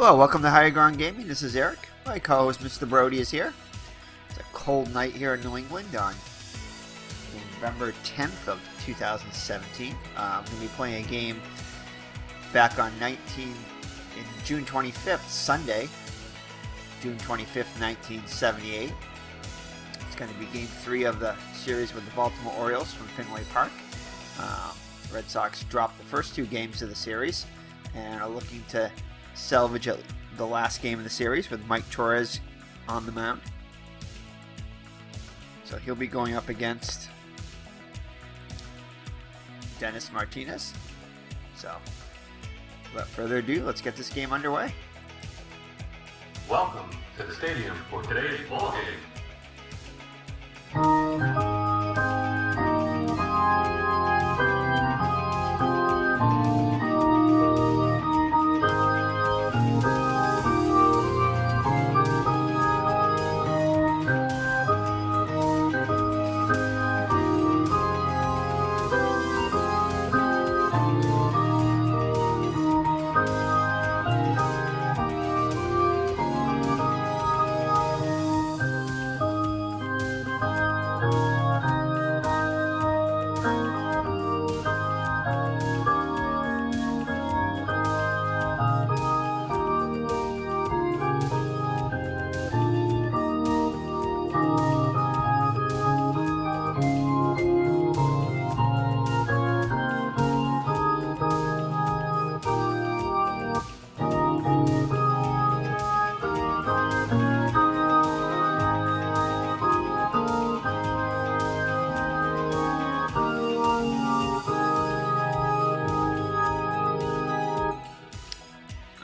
Hello, welcome to Higher Ground Gaming. This is Eric. My co-host, Mr. Brody, is here. It's a cold night here in New England on November 10th of 2017. I'm going to be playing a game back on June 25th, Sunday, June 25th, 1978. It's going to be Game 3 of the series with the Baltimore Orioles from Fenway Park. Red Sox dropped the first two games of the series and are looking to salvage the last game of the series with Mike Torrez on the mound. So he'll be going up against Dennis Martinez. So without further ado, let's get this game underway. Welcome to the stadium for today's ball game.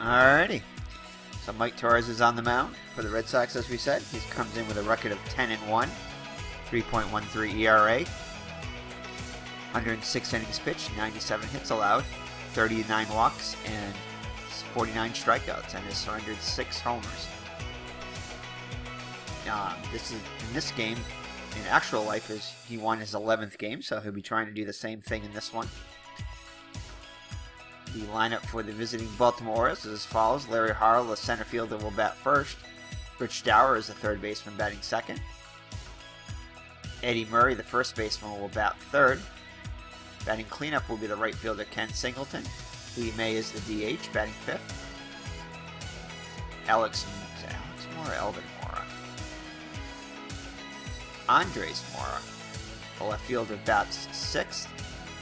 Alrighty, so Mike Torrez is on the mound for the Red Sox, as we said. He comes in with a record of 10-1, 3.13 ERA, 106 innings pitched, 97 hits allowed, 39 walks, and 49 strikeouts, and has surrendered 6 homers. In this game, in actual life, he won his 11th game, so he'll be trying to do the same thing in this one. The lineup for the visiting Baltimore Orioles is as follows. Larry Harrell, the center fielder, will bat first. Rich Dower is the third baseman, batting second. Eddie Murray, the first baseman, will bat third. Batting cleanup will be the right fielder, Ken Singleton. Lee May is the DH, batting fifth. Alex Mora, Elvin Mora. Andres Mora, the left fielder, bats sixth.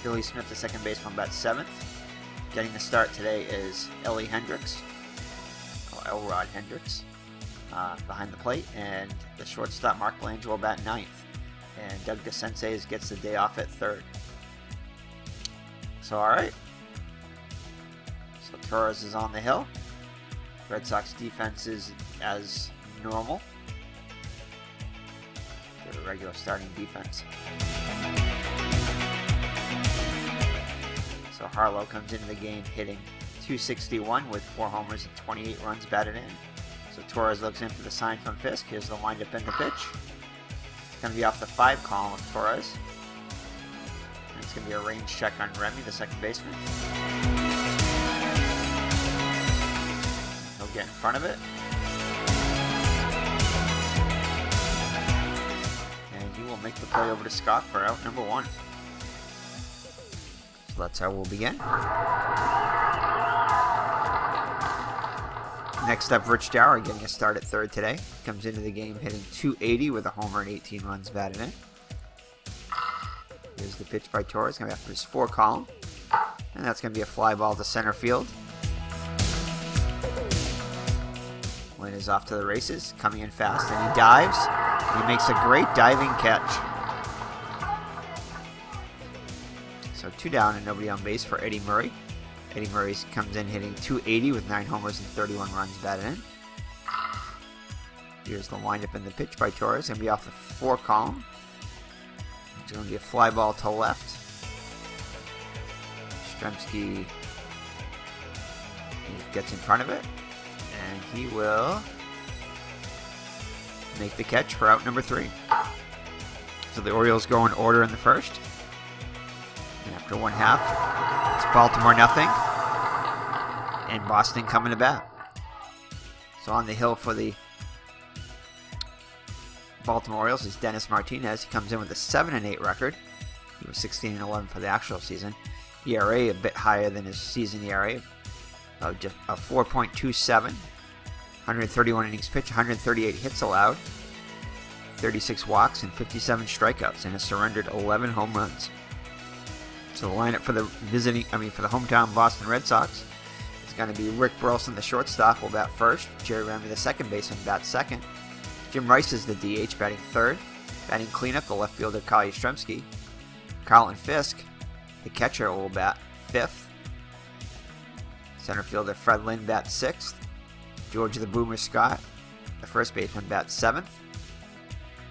Billy Smith, the second baseman, bats seventh. Getting the start today is Elrod Hendricks, behind the plate, and the shortstop Mark Belanger will bat ninth, and Doug DeCences gets the day off at third. So alright, so Torrez is on the hill. Red Sox defense is as normal. Their regular starting defense. So Harlow comes into the game hitting .261 with 4 homers and 28 runs batted in. So Torrez looks in for the sign from Fisk. Here's the windup and the pitch. It's going to be off the 5 column of Torrez. And it's going to be a range check on Remy, the second baseman. He'll get in front of it. And he will make the play over to Scott for out number 1. That's how we'll begin. Next up, Rich Dower getting a start at third today. Comes into the game hitting .280 with a homer and 18 runs batted in. Here's the pitch by Torrez, going to be after his 4 column. And that's going to be a fly ball to center field. Wynn is off to the races, coming in fast, and he dives. He makes a great diving catch. So 2 down and nobody on base for Eddie Murray. Eddie Murray comes in hitting .280 with 9 homers and 31 runs batted in. Here's the windup and the pitch by Torrez. Going to be off the 4 column. It's going to be a fly ball to left. Stremski gets in front of it. And he will make the catch for out number 3. So the Orioles go in order in the first. And after 1/2, it's Baltimore nothing, and Boston coming to bat. So on the hill for the Baltimore Orioles is Dennis Martinez. He comes in with a 7-8 record. He was 16-11 for the actual season. ERA a bit higher than his season ERA, just a 4.27. 131 innings pitched, 138 hits allowed, 36 walks, and 57 strikeouts, and has surrendered 11 home runs. So the lineup for the hometown Boston Red Sox is going to be Rick Burleson, the shortstop, will bat first. Jerry Remy, the second baseman, bats second. Jim Rice is the DH, batting third. Batting cleanup, the left fielder Kyle Yastrzemski. Carlton Fisk, the catcher, will bat fifth. Center fielder Fred Lynn bats sixth. George the Boomer Scott, the first baseman, bats seventh.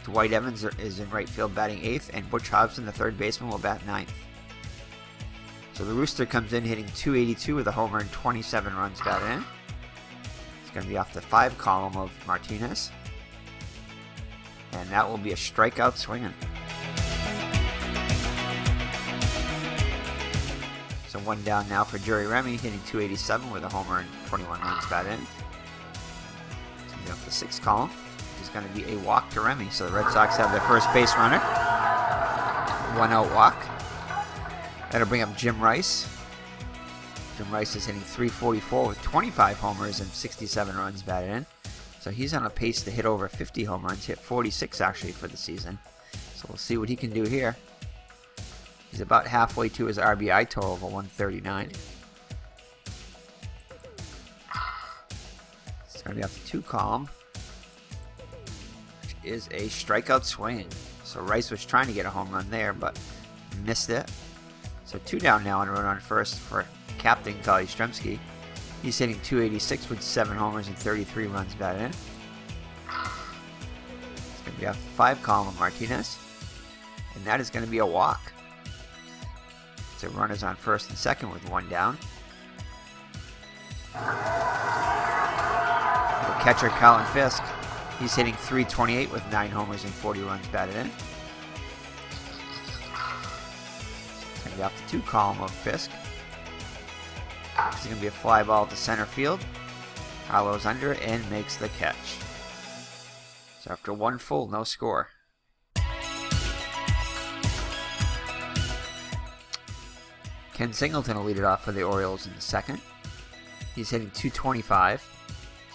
Dwight Evans is in right field batting eighth, and Butch Hobson, the third baseman, will bat ninth. So the Rooster comes in hitting .282 with a homer and 27 runs batted in. It's going to be off the 5 column of Martinez. And that will be a strikeout swinging. So one down now for Jerry Remy, hitting .287 with a homer and 21 runs batted in. It's going to be off the 6th column, which is going to be a walk to Remy. So the Red Sox have their first base runner. 1-out walk. That'll bring up Jim Rice. Jim Rice is hitting .344 with 25 homers and 67 runs batted in. So he's on a pace to hit over 50 home runs, hit 46 actually for the season. So we'll see what he can do here. He's about halfway to his RBI total of a 139. It's going to be off the 2 column, which is a strikeout swing. So Rice was trying to get a home run there, but missed it. So 2 down now and a run on first for captain Kyle Yastrzemski. He's hitting .286 with 7 homers and 33 runs batted in. It's going to be off the 5 column of Martinez. And that is going to be a walk. So runners on first and second with 1 down. The catcher Colin Fisk, he's hitting .328 with 9 homers and 40 runs batted in. It's going to be off the 2 column of Fisk. It's going to be a fly ball to center field. Harlow's under it and makes the catch. So after 1 full, no score. Ken Singleton will lead it off for the Orioles in the second. He's hitting .225,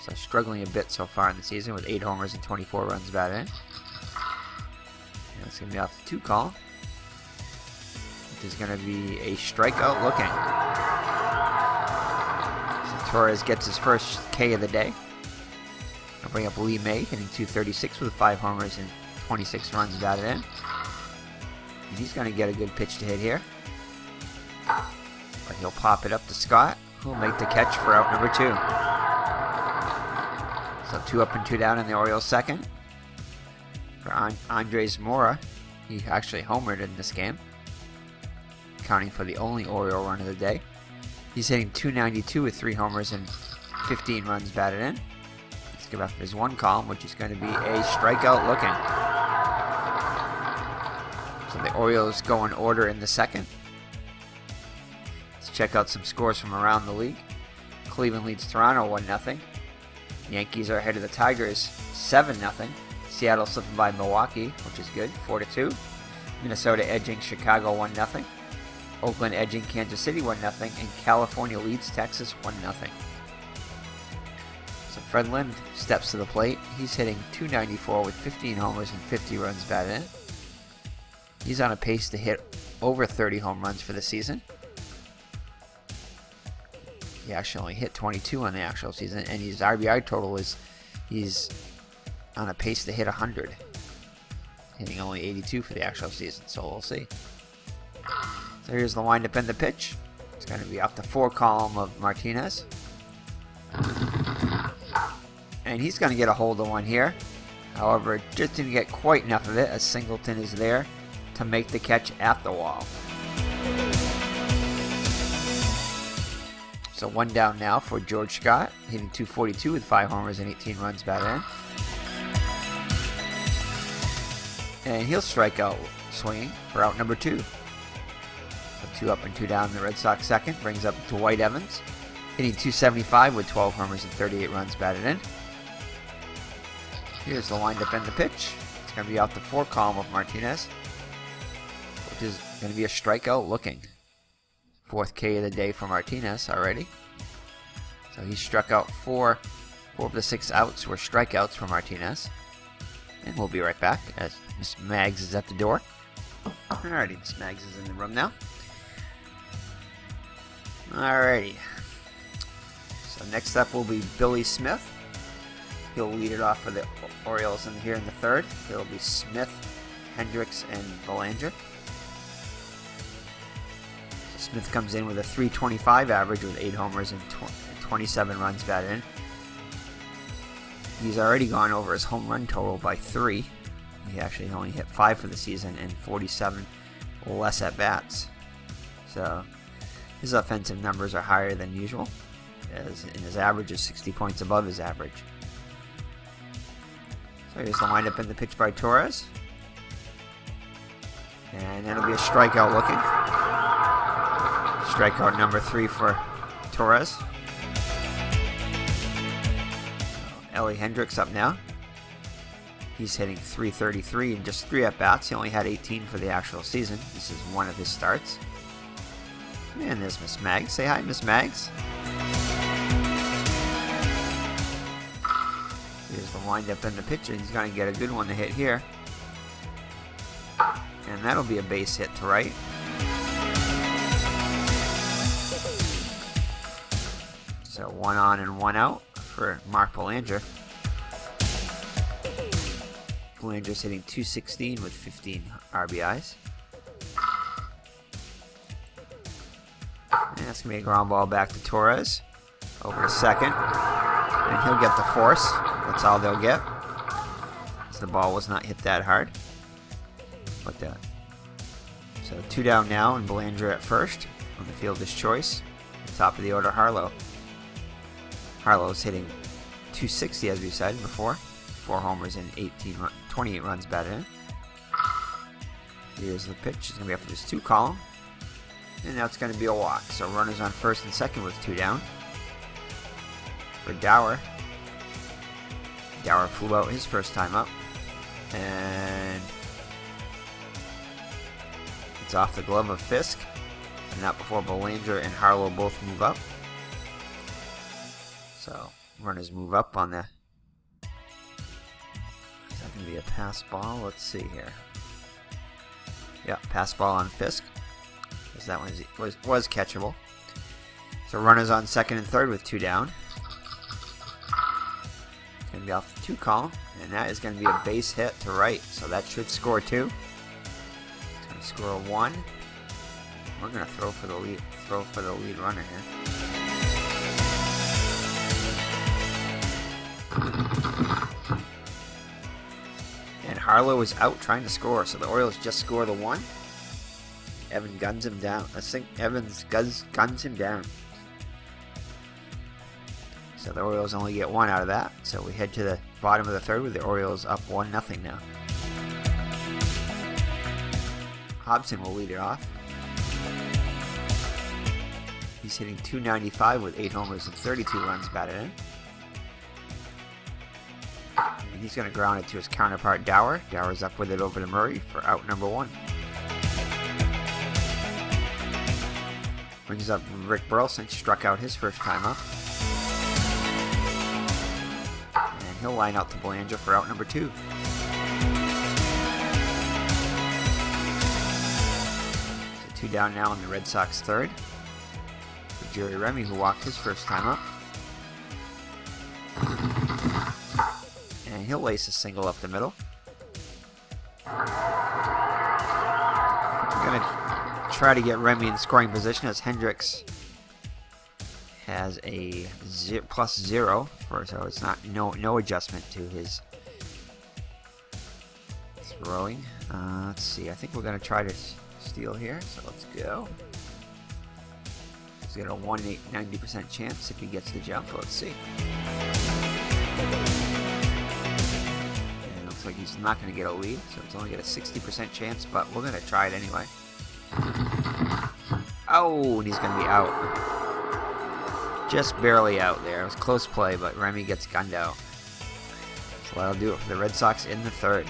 so struggling a bit so far in the season with 8 homers and 24 runs batted in. And it's going to be off the 2 column, which is going to be a strikeout looking. So Torrez gets his first K of the day. I'll bring up Lee May, hitting .236 with 5 homers and 26 runs batted in. And he's going to get a good pitch to hit here. But he'll pop it up to Scott, who'll make the catch for out number 2. So 2 up and 2 down in the Orioles second. For Andres Mora, he actually homered in this game, accounting for the only Oriole run of the day. He's hitting .292 with 3 homers and 15 runs batted in. Let's give up his 1 column, which is going to be a strikeout looking. So the Orioles go in order in the second. Check out some scores from around the league. Cleveland leads Toronto 1-0. Yankees are ahead of the Tigers 7-0. Seattle slipping by Milwaukee, which is good, 4-2. Minnesota edging Chicago 1-0. Oakland edging Kansas City 1-0. And California leads Texas 1-0. So Fred Lynn steps to the plate. He's hitting .294 with 15 homers and 50 runs batted in. He's on a pace to hit over 30 home runs for the season. He actually only hit 22 on the actual season, and his RBI total is he's on a pace to hit 100, hitting only 82 for the actual season. So we'll see. So here's the windup and the pitch. It's going to be off the 4 column of Martinez, and he's going to get a hold of one here. However, just didn't get quite enough of it, as Singleton is there to make the catch at the wall. So 1 down now for George Scott, hitting .242 with 5 homers and 18 runs batted in. And he'll strike out swinging for out number 2. So 2 up and 2 down in the Red Sox second, brings up Dwight Evans, hitting .275 with 12 homers and 38 runs batted in. Here's the windup and the pitch. It's going to be out the 4 column of Martinez, which is going to be a strikeout looking. 4th K of the day for Martinez already. So he struck out 4 of the 6 outs were strikeouts for Martinez. And we'll be right back as Miss Maggs is at the door. Alrighty, Miss Maggs is in the room now. Alrighty. So next up will be Billy Smith. He'll lead it off for the Orioles here in the 3rd. It'll be Smith, Hendricks, and Belanger. So Smith comes in with a .325 average with 8 homers and 27 runs batted in. He's already gone over his home run total by 3. He actually only hit 5 for the season and 47 less at bats. So his offensive numbers are higher than usual, and his average is 60 points above his average. So here's the windup in the pitch by Torrez. And that'll be a strikeout looking. Strikeout number 3 for Torrez. Ellie Hendricks up now. He's hitting .333 in just 3 at-bats. He only had 18 for the actual season. This is one of his starts. And there's Miss Maggs. Say hi, Miss Maggs. Here's the windup and the pitch. He's going to get a good one to hit here. And that'll be a base hit to right. So 1 on and 1 out for Mark Belanger. Belanger's hitting .216 with 15 RBIs. And that's going to be a ground ball back to Torrez. Over to second. And he'll get the force. That's all they'll get. As the ball was not hit that hard. But so 2 down now, and Belanger at first on the fielder's choice. Top of the order, Harlow. Harlow's hitting .260 as we said before. 4 homers and 28 runs batted in. Here's the pitch. It's going to be up for this 2 column. And now it's going to be a walk. So runners on first and second with 2 down. For Dower. Dower flew out his first time up. And it's off the glove of Fisk. And not before Belanger and Harlow both move up. So runners move up on the... Is that going to be a pass ball? Let's see here. Yeah, pass ball on Fisk. Because that one was catchable. So runners on second and third with 2 down. It's going to be off the 2 column. And that is going to be a base hit to right. So that should score 2. It's going to score 1. We're going to throw for the lead runner here. And Harlow is out trying to score, so the Orioles just score the 1. Evan guns him down. I think Evans guns him down. So the Orioles only get 1 out of that. So we head to the bottom of the 3rd with the Orioles up 1-0 now. Hobson will lead it off. He's hitting .295 with 8 homers and 32 runs batted in. And he's going to ground it to his counterpart Dower. Dower's up with it over to Murray for out number 1. Brings up Rick Burleson, struck out his first time up. And he'll line out to Belanger for out number 2. So 2 down now in the Red Sox 3rd. For Jerry Remy, who walked his first time up. And he'll lace a single up the middle. We're going to try to get Remy in scoring position as Hendricks has a +0 so it's not no adjustment to his throwing. Let's see. I think we're going to try to steal here. So let's go. He's got a 90% chance if he gets the jump. Let's see. Like he's not going to get a lead, so it's only got a 60% chance, but we're going to try it anyway. Oh, and he's going to be out. Just barely out there. It was close play, but Remy gets gunned out. So that'll do it for the Red Sox in the third.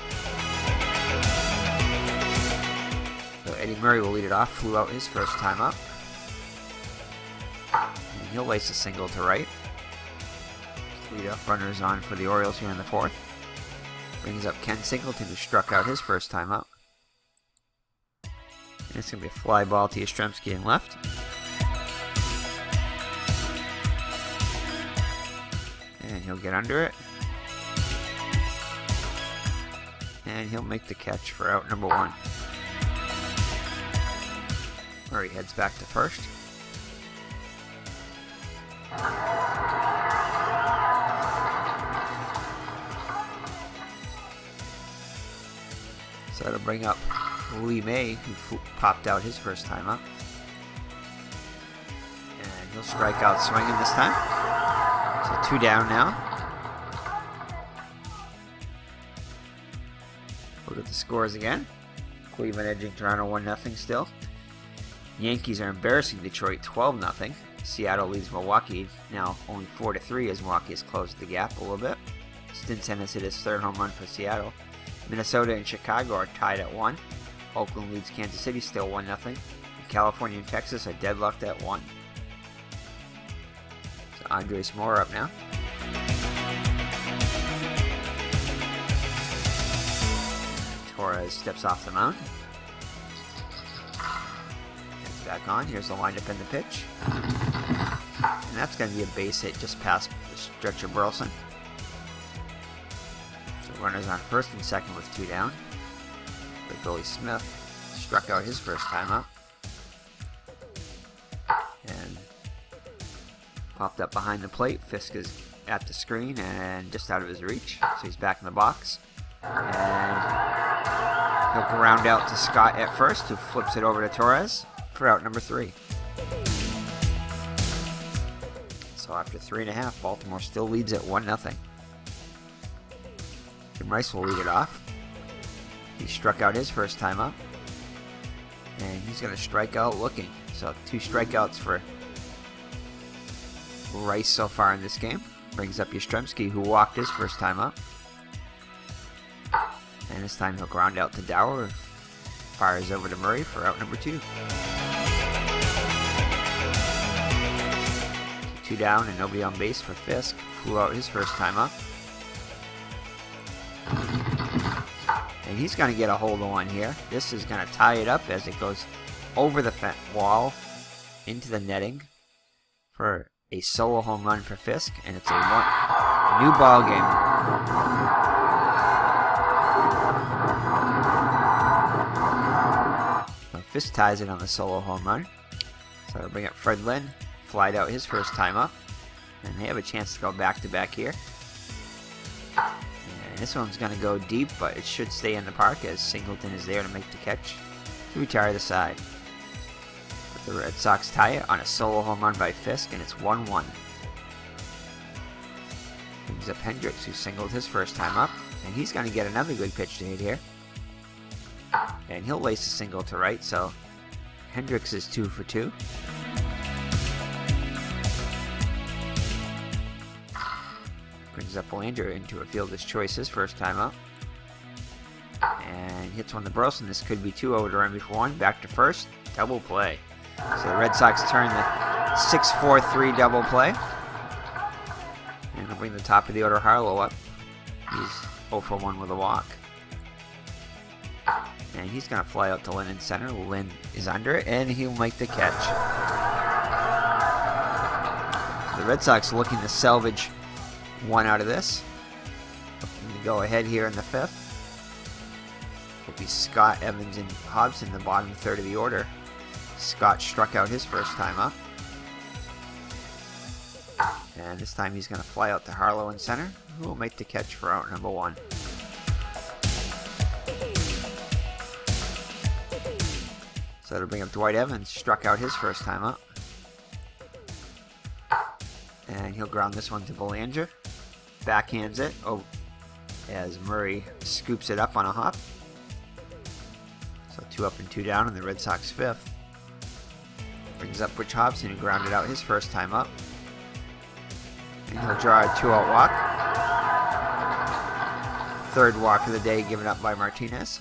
So Eddie Murray will lead it off, flew out his first time up. And he'll lace a single to right. Lead-off runners on for the Orioles here in the fourth. Brings up Ken Singleton, who struck out his first time up. And it's going to be a fly ball to Yastrzemski in left. And he'll get under it. And he'll make the catch for out number one. Murray heads back to first. So that'll bring up Lee May, who popped out his first time up. And he'll strike out swinging this time. So 2 down now. Look at the scores again. Cleveland edging Toronto 1-0 still. Yankees are embarrassing Detroit 12-0. Seattle leads Milwaukee now only 4-3 as Milwaukee has closed the gap a little bit. Stinson has hit his third home run for Seattle. Minnesota and Chicago are tied at 1. Oakland leads Kansas City still 1-0. California and Texas are deadlocked at 1. So Andres Moore up now. Torrez steps off the mound. Heads back on. Here's the windup and the pitch. And that's going to be a base hit just past the stretcher Burleson. So runners on first and second with 2 down. But Billy Smith struck out his first time up. And popped up behind the plate. Fisk is at the screen and just out of his reach. So he's back in the box. And he'll ground out to Scott at first, who flips it over to Torrez for out number 3. So after 3.5, Baltimore still leads at 1-0. Jim Rice will lead it off. He struck out his first time up. And he's going to strike out looking. So 2 strikeouts for Rice so far in this game. Brings up Yastrzemski, who walked his first time up. And this time he'll ground out to Dower. Fires over to Murray for out number 2. 2 down and nobody on base for Fisk. Flew out his first time up. And he's going to get a hold of one here. This is going to tie it up as it goes over the wall into the netting for a solo home run for Fisk. And it's a new ball game. Fisk ties it on the solo home run. So it'll bring up Fred Lynn. Flied out his first time up. And they have a chance to go back-to-back here. And this one's going to go deep, but it should stay in the park as Singleton is there to make the catch to retire the side. But the Red Sox tie it on a solo home run by Fisk, and it's 1-1. Brings up Hendricks, who singled his first time up. And he's going to get another good pitch to hit here. And he'll lace a single to right, so Hendricks is 2 for 2. Brings up Belanger into a fielder's choice his first time up. And hits one to Burleson. This could be 2-0 to run before 1. Back to first. Double play. So the Red Sox turn the 6-4-3 double play. And they'll bring the top of the order Harlow up. He's 0 for 1 with a walk. And he's going to fly out to Lynn in center. Lynn is under it, and he'll make the catch. The Red Sox looking to salvage 1 out of this. Looking to go ahead here in the 5th. Will be Scott, Evans, and Hobson, the bottom third of the order. Scott struck out his first time up. And this time he's going to fly out to Harlow in center, who will make the catch for out number 1. So it'll bring up Dwight Evans, struck out his first time up. And he'll ground this one to Belanger. Backhands it as Murray scoops it up on a hop. So 2 up and 2 down in the Red Sox 5th. Brings up Butch Hobson, who grounded out his first time up. And he'll draw a 2-out walk. Third walk of the day given up by Martinez.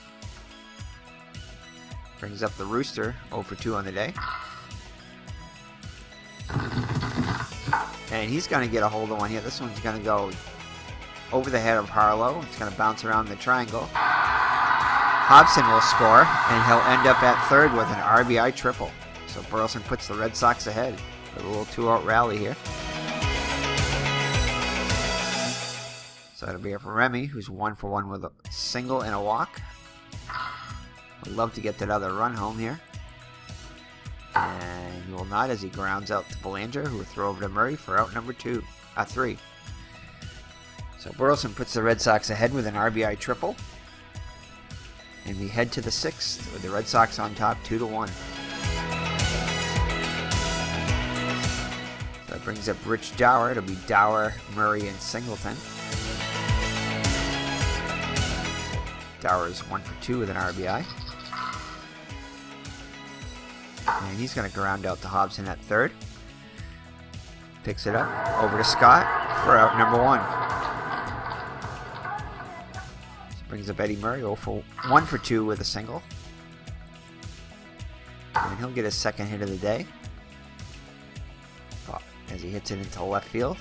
Brings up the Rooster, 0 for 2 on the day. And he's going to get a hold of one here. This one's going to go over the head of Harlow. It's going to bounce around the triangle. Hobson will score, and he'll end up at third with an RBI triple. So Burleson puts the Red Sox ahead with a little 2-out rally here. So it'll be for Remy, who's 1 for 1 with a single and a walk. Would love to get that other run home here. And he will not, as he grounds out to Belanger, who will throw over to Murray for out number 3. So Burleson puts the Red Sox ahead with an RBI triple. And we head to the 6th with the Red Sox on top 2-1. So that brings up Rich Dower. It'll be Dower, Murray, and Singleton. Dower is 1 for 2 with an RBI. And he's going to ground out to Hobson at third. Picks it up over to Scott for out number 1. Brings up Eddie Murray, 1 for 2 with a single. And he'll get his second hit of the day as he hits it into left field.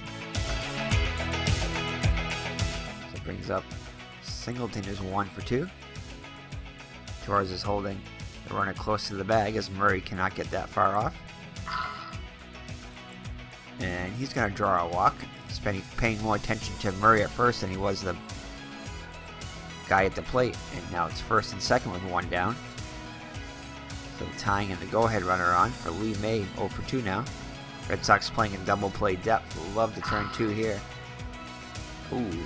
So brings up Singleton, is 1 for 2. Torrez is holding the runner close to the bag as Murray cannot get that far off. And he's going to draw a walk. He's paying more attention to Murray at first than he was the guy at the plate. And now it's first and second with 1 down. So tying in the go-ahead runner on for Lee May, 0 for 2 now. Red Sox playing in double play depth. We'll love to turn 2 here. Ooh.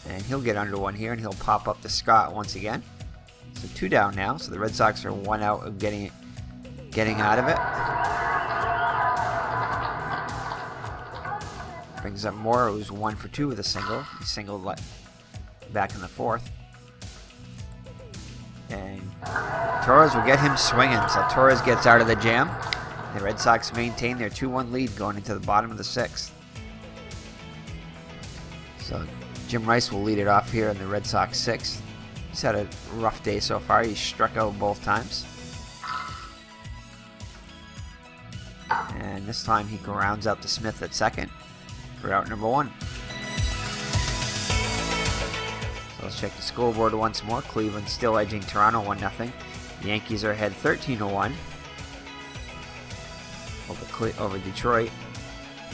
And he'll get under 1 here, and he'll pop up to Scott once again. So 2 down now. So the Red Sox are 1 out of getting out of it. Brings up Moore, who's 1 for 2 with a single. He singled back in the 4th. And Torrez will get him swinging. So Torrez gets out of the jam. The Red Sox maintain their 2-1 lead going into the bottom of the 6th. So Jim Rice will lead it off here in the Red Sox 6th. He's had a rough day so far. He's struck out both times. And this time he grounds out to Smith at second for out number 1. So let's check the scoreboard once more. Cleveland still edging Toronto 1-0. The Yankees are ahead 13-1 over Detroit.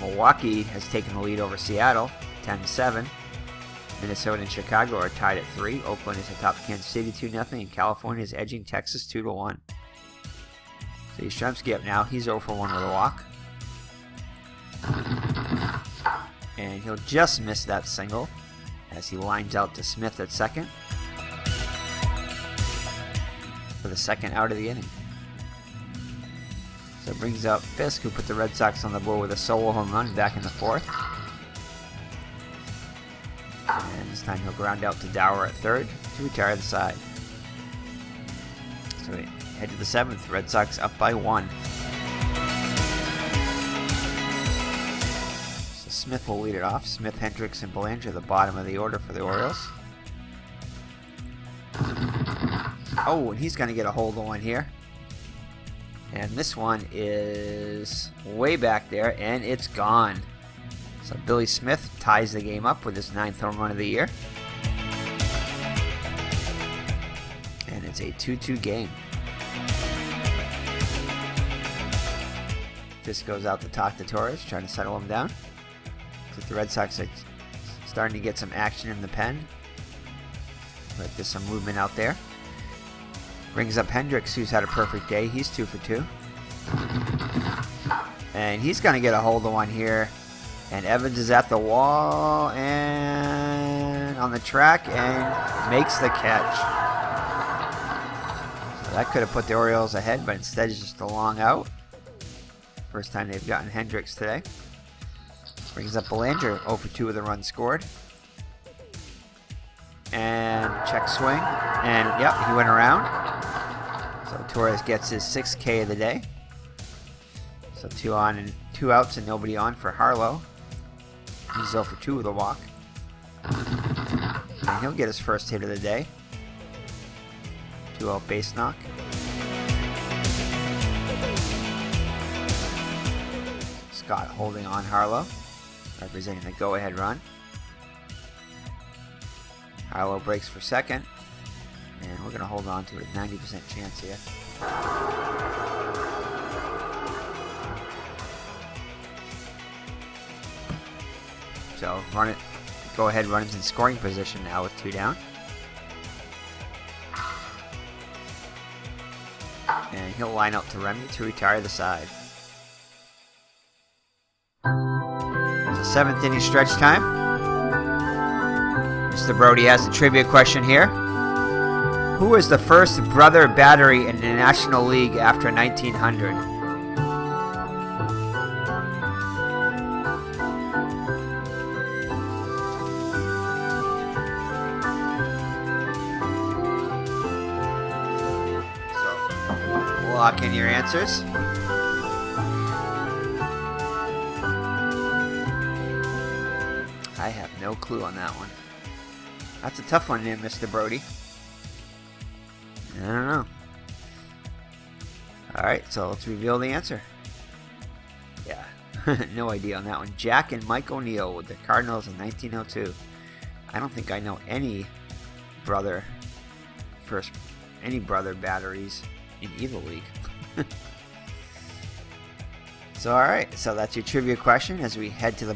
Milwaukee has taken the lead over Seattle 10-7. Minnesota and Chicago are tied at 3. Oakland is atop Kansas City 2-0. And California is edging Texas 2-1. So Yastrzemski up now. He's 0 for 1 with a walk. And he'll just miss that single as he lines out to Smith at second for the second out of the inning. So it brings up Fisk, who put the Red Sox on the board with a solo home run back in the 4th. And this time he'll ground out to Dower at third to retire the side. So we head to the 7th. Red Sox up by 1. So Smith will lead it off. Smith, Hendricks, and Belanger the bottom of the order for the Orioles. Oh, and he's going to get a hold of one here. And this one is way back there, and it's gone. So Billy Smith ties the game up with his 9th home run of the year. And it's a 2-2 game. This goes out to talk to Torres, trying to settle him down. But the Red Sox are starting to get some action in the pen. But there's some movement out there. Brings up Hendricks, who's had a perfect day. He's 2 for 2. And he's going to get a hold of one here. And Evans is at the wall and on the track and makes the catch. So that could have put the Orioles ahead, but instead it's just a long out. First time they've gotten Hendricks today. Brings up Belanger, 0 for 2 with a run scored. And check swing. And yep, he went around. So Torres gets his 6th K of the day. So 2 on and 2 outs and nobody on for Harlow. He's 0 for 2 with a walk. he'll get his first hit of the day. 2-out base knock. Scott holding on Harlow, representing the go-ahead run. Harlow breaks for second, and we're going to hold on to a 90% chance here. So run it. Go ahead, runs in scoring position now with 2 down. And he'll line up to Remy to retire the side. It's the 7th inning stretch time. Mr. Brody has a trivia question here. Who was the first brother battery in the National League after 1900? Lock in your answers. I have no clue on that one. That's a tough one there, Mr. Brody. I don't know. Alright, so let's reveal the answer. Yeah, no idea on that one. Jack and Mike O'Neill with the Cardinals in 1902. I don't think I know any brother batteries in either league. So alright, so that's your trivia question as we head to the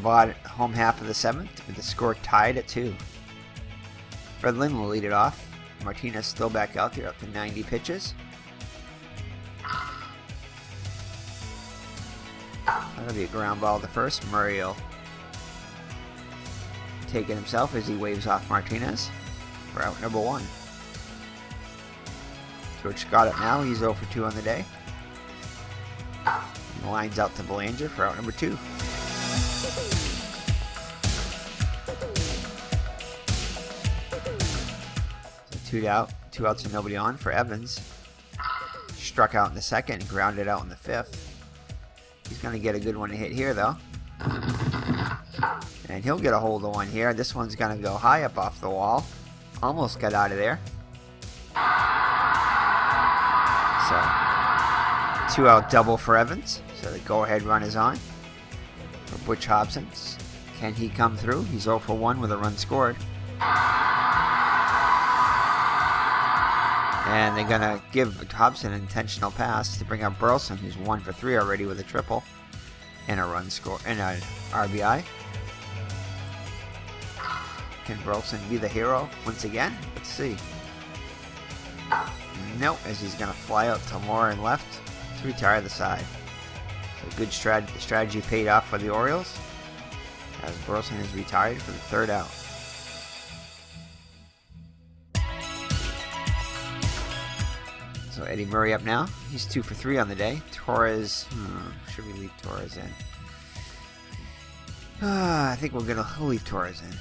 home half of the 7th with the score tied at 2. Fred Lynn will lead it off. Martinez still back out there up to 90 pitches. That'll be a ground ball to first. Murray will take it himself as he waves off Martinez for out number 1. George Scott up now. He's 0 for 2 on the day. And lines out to Belanger for out number 2. So 2 outs and nobody on for Evans. Struck out in the 2nd and grounded out in the 5th. He's going to get a good one to hit here though. And he'll get a hold of one here. This one's going to go high up off the wall. Almost got out of there. So, 2-out double for Evans. So the go-ahead run is on for Butch Hobson. Can he come through? He's 0 for 1 with a run scored. And they're going to give Hobson an intentional pass to bring up Burleson, who's 1 for 3 already with a triple and a run score and an RBI. Can Burleson be the hero once again? Let's see. Nope, as he's going to fly out to more and left to retire the side. So good strategy paid off for the Orioles as Burleson is retired for the 3rd out. So Eddie Murray up now. He's 2 for 3 on the day. Torrez, should we leave Torrez in? I think we'll leave Torrez in.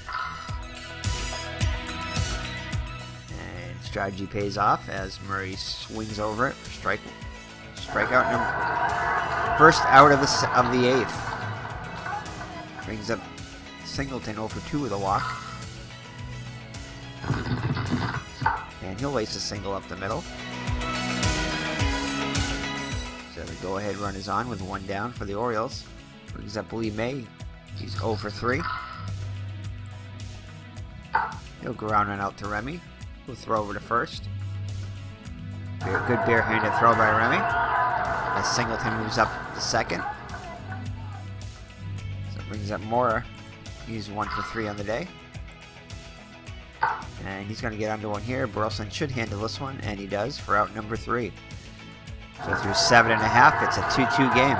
And strategy pays off as Murray swings over it for strikeout number. First out of the 8th. Brings up Singleton 0 for 2 with a walk. And he'll lace a single up the middle. So the go-ahead run is on with 1 down for the Orioles. Brings up Lee May. He's 0 for 3. He'll ground run out to Remy. He'll throw over to first. Good barehanded throw by Remy. As Singleton moves up to 2nd. So it brings up Mora. He's 1 for 3 on the day. And he's going to get under one here. Burleson should handle this one, and he does for out number 3. So through 7.5, it's a 2-2 game.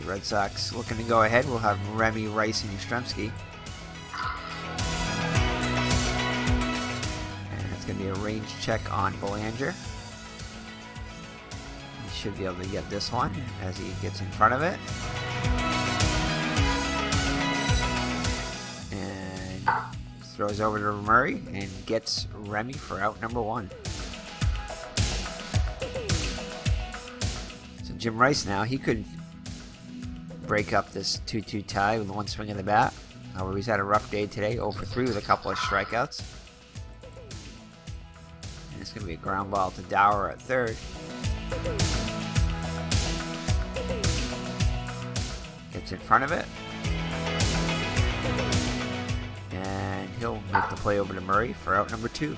The Red Sox looking to go ahead. We'll have Remy, Rice, and Yastrzemski. And it's going to be a range check on Belanger. He should be able to get this one as he gets in front of it. Throws over to Murray and gets Remy for out number 1. So Jim Rice now, he could break up this 2-2 tie with one swing of the bat. However, he's had a rough day today, 0 for 3 with a couple of strikeouts. And it's going to be a ground ball to Dower at third. Gets in front of it. And he'll make the play over to Murray for out number 2.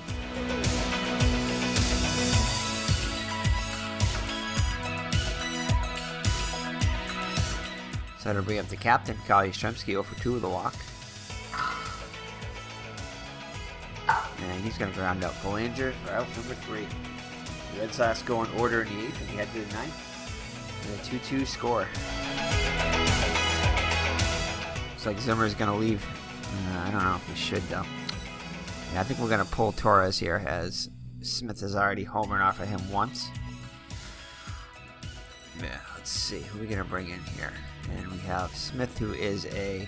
So that'll bring up the captain, Kyle Yastrzemski, 0 for 2 with a walk. And he's going to ground out Belanger for out number 3. The Red Sox go in order in the 8th and we head to the 9th. And a 2-2 score. Looks like Zimmer's going to leave. I don't know if he should, though. Yeah, I think we're going to pull Torrez here, as Smith has already homered off of him once. Yeah, let's see. Who are we going to bring in here? And we have Smith, who is a...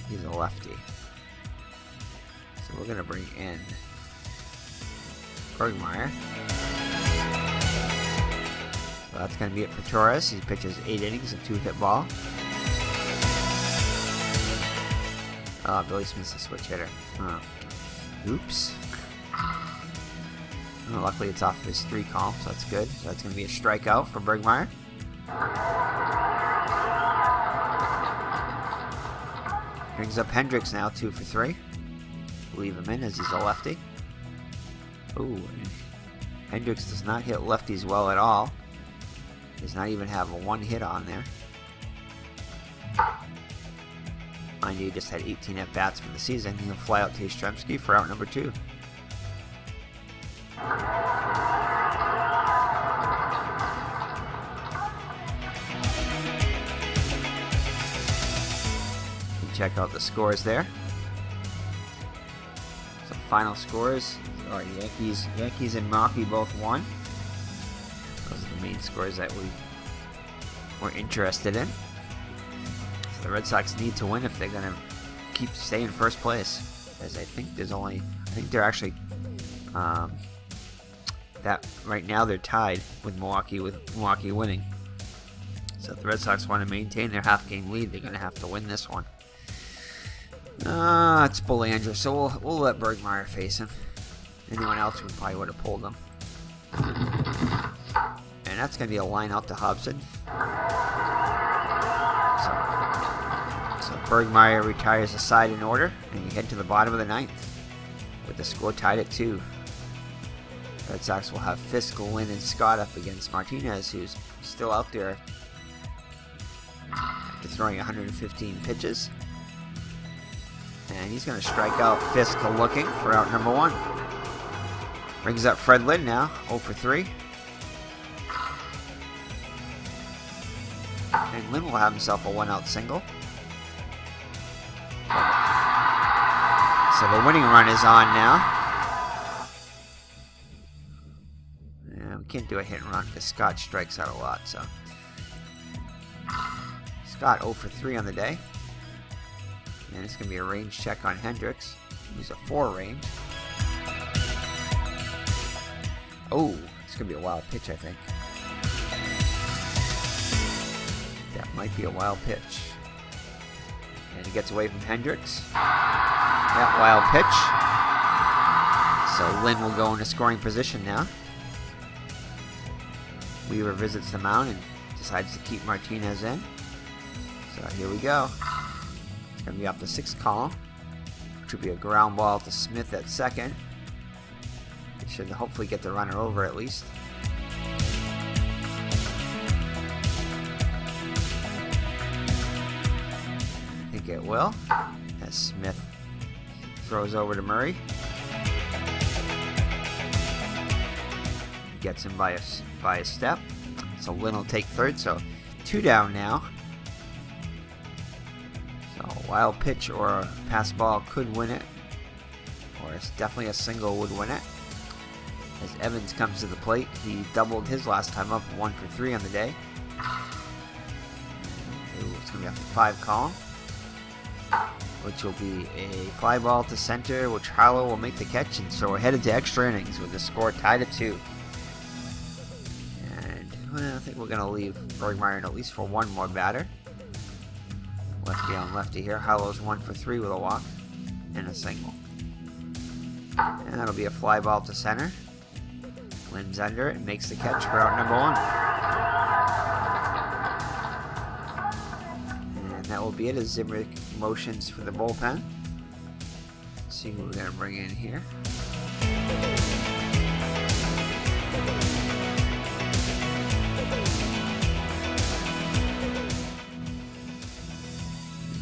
he's a lefty. So we're going to bring in Bergmeyer. So that's going to be it for Torrez. He pitches 8 innings of 2-hit ball. Billy Smith's a switch hitter. Oops. Oh, luckily it's off his 3 call, so that's good. So that's going to be a strikeout for Bergmeyer. Brings up Hendricks now, 2 for 3. Leave him in as he's a lefty. Ooh, Hendricks does not hit lefties well at all. Does not even have a 1 hit on there. Mind you, he just had 18 at-bats for the season. He'll fly out to Yastrzemski for out number 2. Check out the scores there. So final scores are Yankees and Milwaukee both won. Those are the main scores that we were interested in. So the Red Sox need to win if they're going to stay in first place. As I think they're actually that right now they're tied with Milwaukee winning. So if the Red Sox want to maintain their half-game lead, they're going to have to win this one. It's Belanger, so we'll let Bergmeyer face him. Anyone else would probably would have pulled him. And that's going to be a line out to Hobson. So Bergmeyer retires a side in order, and you head to the bottom of the 9th with the score tied at 2. Red Sox will have Fisk, Lynn, and Scott up against Martinez, who's still out there after throwing 115 pitches. And he's going to strike out Fisk looking for out number 1. Brings up Fred Lynn now, 0 for 3. And Lynn will have himself a 1-out single. So the winning run is on now. Yeah, we can't do a hit and run because Scott strikes out a lot. So Scott 0 for 3 on the day. And it's going to be a range check on Hendricks. He's a 4 range. Oh, it's going to be a wild pitch, I think. That might be a wild pitch. And he gets away from Hendricks. That wild pitch. So Lynn will go into scoring position now. Weaver visits the mound and decides to keep Martinez in. So here we go. Going to be off the 6th column, which will be a ground ball to Smith at second. He should hopefully get the runner over at least. I think it will, as Smith throws over to Murray. Gets him by a step. So Lynn will take third, so 2 down now. A wild pitch or a pass ball could win it, or it's definitely a single would win it. As Evans comes to the plate, he doubled his last time up, 1 for 3 on the day. It's going to be off the 5 column, which will be a fly ball to center, which Harlow will make the catch, and so we're headed to extra innings with the score tied at 2. Well, I think we're going to leave Bergmeyer at least for one more batter. Lefty on lefty here. Hollow's 1 for 3 with a walk and a single. And that'll be a fly ball to center. Lynn's under it and makes the catch for out number 1. And that will be it as Zimmer motions for the bullpen. Let's see who we're going to bring in here.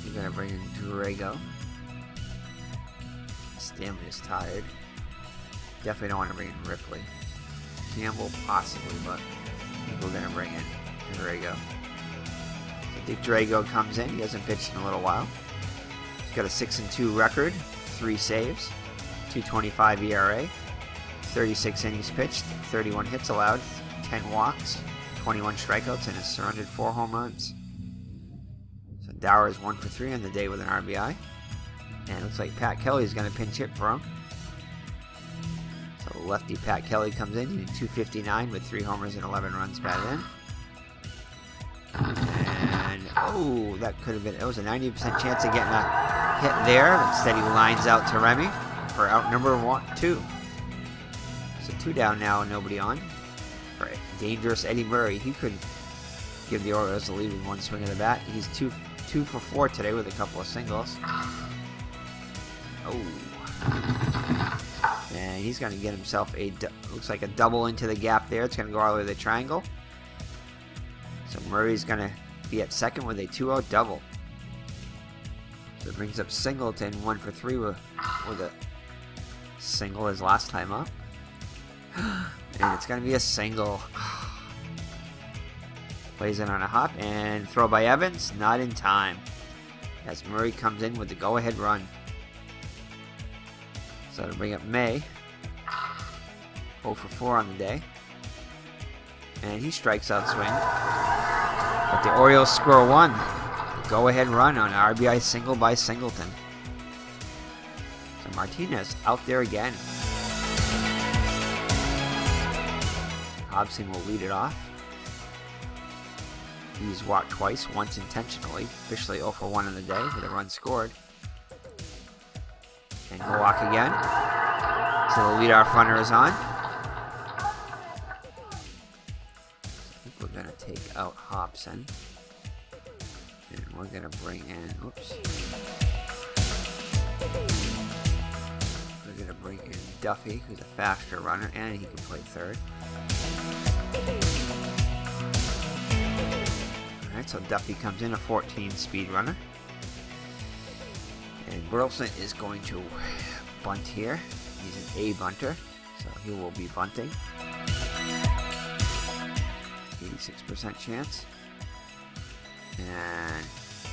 We're going to bring in Drago. Stanley is tired. Definitely don't want to bring in Ripley. Campbell possibly, but I think we're going to bring in Drago. So Dick Drago comes in. He hasn't pitched in a little while. He's got a 6-2 record, 3 saves, 2.25 ERA, 36 innings pitched, 31 hits allowed, 10 walks, 21 strikeouts, and has surrendered 4 home runs. So Dower is 1 for 3 on the day with an RBI. And it looks like Pat Kelly is going to pinch hit for him. So lefty Pat Kelly comes in, hitting .259 with 3 homers and 11 runs batted in. And, oh, that could have been, it was a 90% chance of getting a hit there. Instead he lines out to Remy for out number 2. So 2 down now and nobody on. For dangerous Eddie Murray, he could give the Orioles the lead with 1 swing of the bat. He's 2 for 4 today with a couple of singles. Oh. And he's going to get himself looks like a double into the gap there. It's going to go all the way to the triangle. So Murray's going to be at second with a 2-out double. So it brings up Singleton 1 for 3 with a single his last time up. And it's going to be a single. Plays in on a hop and throw by Evans. Not in time. As Murray comes in with the go-ahead run. So to bring up May, 0 for 4 on the day. And he strikes out swing. But the Orioles score 1. The go-ahead run on an RBI single by Singleton. So Martinez out there again. Hobson will lead it off. He's walked twice, once intentionally. Officially 0 for 1 on the day with a run scored. And he'll walk again. So the leadoff runner is on. I think we're going to take out Hobson. And we're going to bring in, we're going to bring in Duffy, who's a faster runner, and he can play third. Alright, so Duffy comes in, a 14 speed runner. And Burleson is going to bunt here. He's an A bunter, so he will be bunting. 86% chance. And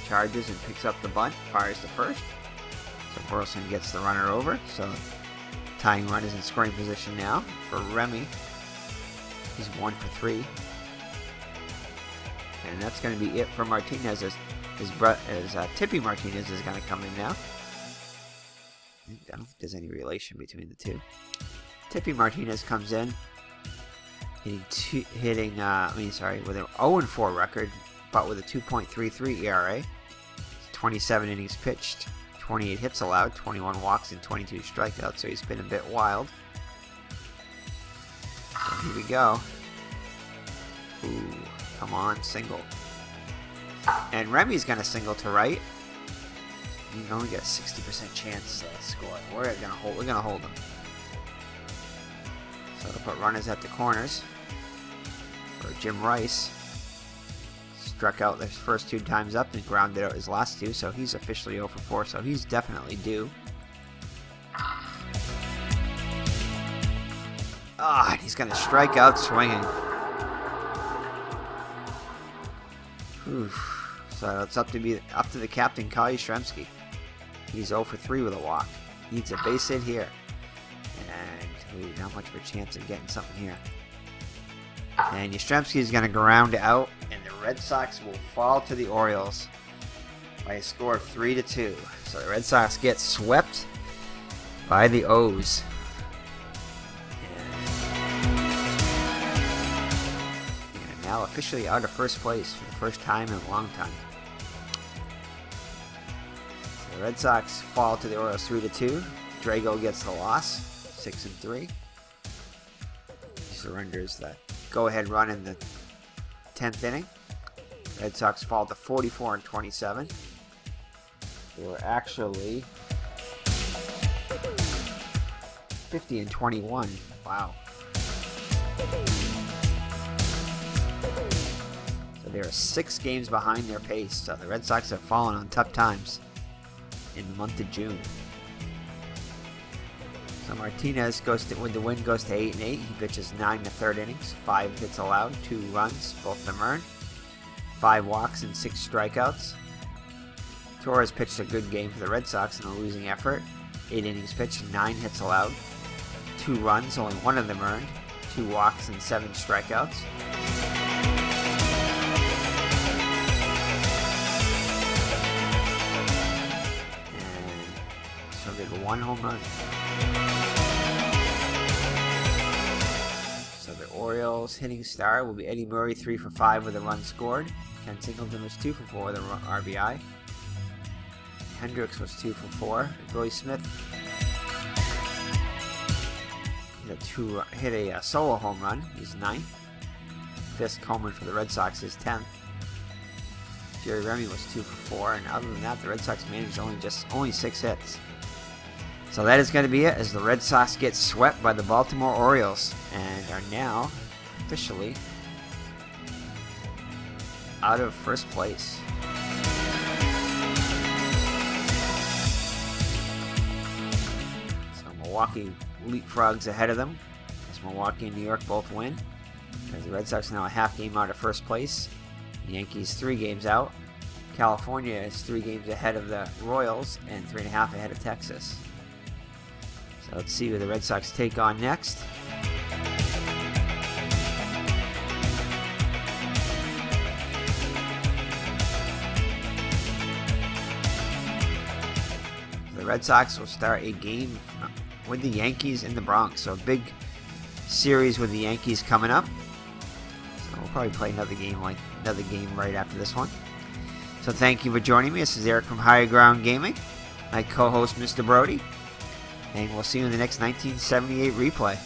charges and picks up the bunt, fires to first. So Burleson gets the runner over. So tying run is in scoring position now for Remy. He's 1 for 3. And that's going to be it for Martinez as Tippy Martinez is going to come in now. I don't know if there's any relation between the two. Tippy Martinez comes in, with an 0-4 record, but with a 2.33 ERA, 27 innings pitched, 28 hits allowed, 21 walks, and 22 strikeouts. So he's been a bit wild. So here we go. Ooh, come on, single. And Remy's going to single to right. You only get a 60% chance to score. We're going to hold him. So to put runners at the corners for Jim Rice. Struck out his first 2 times up and grounded out his last 2, so he's officially 0 for 4, so he's definitely due. And he's going to strike out swinging. So it's up to the captain, Kyle Yastrzemski. He's 0 for 3 with a walk. Needs a base hit here. And not much of a chance of getting something here. And Yastrzemski is going to ground out, and the Red Sox will fall to the Orioles by a score of 3-2. So the Red Sox get swept by the O's. And now officially out of first place for the first time in a long time. So the Red Sox fall to the Orioles 3-2. Drago gets the loss, 6-3. He surrenders the go-ahead run in the 10th inning. Red Sox fall to 44-27. They were actually 50-21. Wow. So they are 6 games behind their pace. So the Red Sox have fallen on tough times in the month of June. So Martinez goes to, with the win, goes to 8-8. He pitches 9 in the 3rd innings, 5 hits allowed, 2 runs, both of them earned, 5 walks and 6 strikeouts. Torrez pitched a good game for the Red Sox in a losing effort. 8 innings pitched, 9 hits allowed, 2 runs, only 1 of them earned, 2 walks and 7 strikeouts. And so did 1 home run. So the Orioles hitting star will be Eddie Murray, 3 for 5 with a run scored. Ken Singleton was 2 for 4 with an RBI. Hendricks was 2 for 4. Billy Smith hit a solo home run. He's 9th. Fisk Coleman for the Red Sox is 10th. Jerry Remy was 2 for 4, and other than that, the Red Sox managed only 6 hits. So that is going to be it, as the Red Sox get swept by the Baltimore Orioles and are now officially out of first place. So Milwaukee leapfrogs ahead of them, as Milwaukee and New York both win, because the Red Sox are now a half game out of first place. The Yankees 3 games out. California is 3 games ahead of the Royals and 3.5 ahead of Texas. So let's see who the Red Sox take on next. The Red Sox will start a game with the Yankees in the Bronx. So a big series with the Yankees coming up. So we'll probably play another game right after this one. So thank you for joining me. This is Eric from Higher Ground Gaming. My co-host, Mr. Brody. And we'll see you in the next 1978 replay.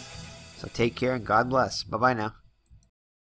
So take care and God bless. Bye-bye now.